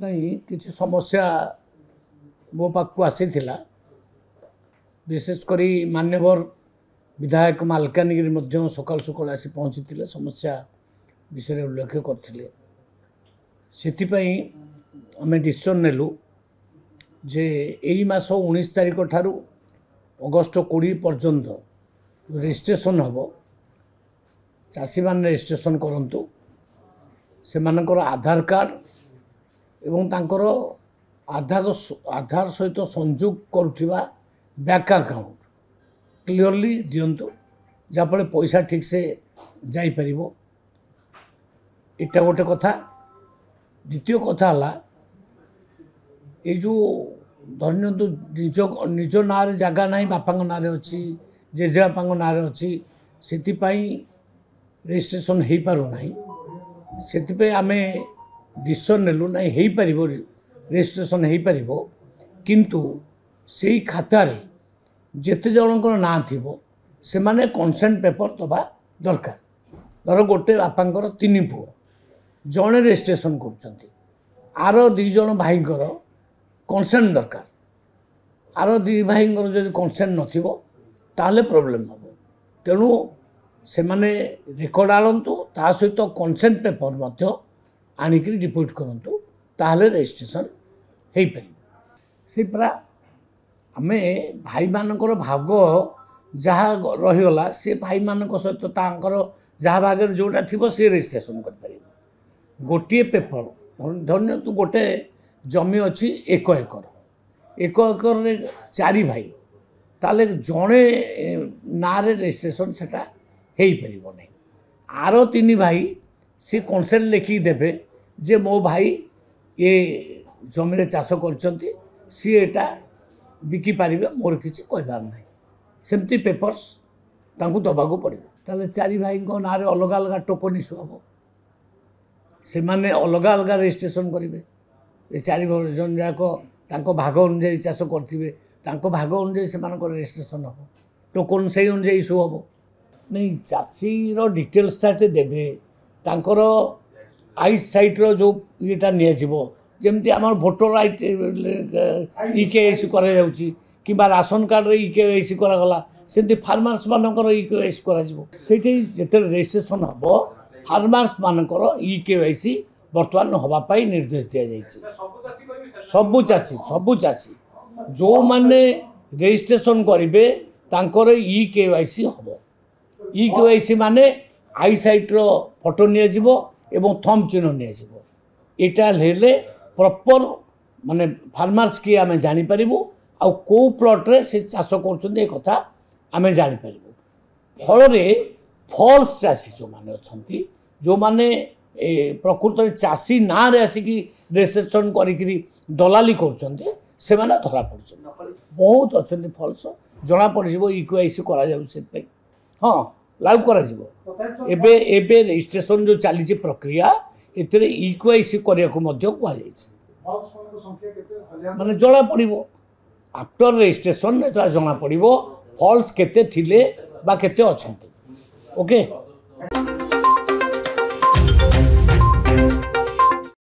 नहीं किसी समस्या मो पाक आसी विशेषकर मान्यवर विधायक मालकानगिरी सकाल सकाल आसी पहुँची समस्या विषय उल्लेख करते आम डिसीजन नेलु जे यही मास 19 तारिख ठारू अगस्ट 20 पर्यंत रजिस्ट्रेशन हम चाषी मान रजिस्ट्रेशन करंतु से मानकर आधार कार्ड एवं तांकर आधार सहित संयोग करुवा बैंक अकाउंट क्लियरली दिंतु जहाँफल पैसा ठीक से जापर इटा गोटे कथा। द्वितीय कथा ये जो धरनी निज निज ना जगह ना बापा ना अच्छी जेजेबापा ना अच्छी से रजिस्ट्रेशन हो पारना से आम डिसीजन नेलु ना हो पार रजिस्ट्रेशन हो पार किंतु से खातार जिते जनकर ना थी से माने कंसेंट पेपर दबा दरकार। धर गोटे बापांकर 3 पुओ जड़े रजिस्ट्रेशन कर आर 2 जन भाईंकर कंसेंट दरकार आर 2 भाईंकर जब कंसेंट नथिबो ताले प्रॉब्लम हम तेणु से माने रेकर्ड आनतु ता सहित कंसेंट पेपर मध्य आनिक डिपोजिट करंतु ताले रजिस्ट्रेशन हो पार से पूरा आम भाई मानकर भाग जहाँ रहीगला से भाई मान सहित जहाँ भाग जोटा थी से रजिस्ट्रेशन कर गोटे पेपर धन्य तू गोटे जमी अच्छी 1 एकर रे 4 भाई ताले जड़े ना रजिस्ट्रेशन सेटा हो पार नहीं आर 3 भाई सी कंसेंट लिखिकी देवे जे मो भाई ये जमी चाष कर सी एटा बिकी पारे मोर किसी कहबार ना सेमती पेपर्स तांकु दबाक पड़े ताले 4 भाई ना अलग अलग टोकन इश्यू हम से माने अलग अलग रजिस्ट्रेशन करेंगे ये 4 जन जाक भाग अनुजाई चाष करेंगे भाग अनुजाई से रजिस्ट्रेशन हम टोकन से अनुजाई इश्यू हम नहीं चाषीर डिटेल्सटा देवे तांकर आई साइट रो जो येटा नियाजिबो जेमती आम भोटर इकेआईसी कि राशन कार्ड रे इकेआईसी करागला सेमती फार्मर्स मानकर इकेआईसी करा सेठी जेते रजिस्ट्रेशन हम फार्मर्स मानकर इकेआईसी बर्तमान हवापाई निर्देश दि जाइए। सबु चाषी जो माने रजिस्ट्रेशन करेंगे तांकर इकेआईसी हम इकेआईसी माने आई साइट रो फोटो नियाजिबो एवं थंब चिन्ह नियाजिबो एटा हेले प्रॉपर माने फार्मर्स की आम जापर आउ को प्लॉट रे से चाष कर कथा आम जापर फल फॉल्स चाषी जो माने अच्छी जो माने प्रकृत चाषी ना रे आसिकी रजिस्ट्रेशन करी दलाली कर से माने धरा पड़ बहुत अच्छा फॉल्स जना पड़ इक्वाईसी कर हाँ लागू कर रजिस्ट्रेशन जो चली प्रक्रिया एते इक्वाईसी करने को माने जना पड़ आफ्टर रजिस्ट्रेशन जना पड़ फॉल्स केते थिले बा केते अछंती ओके।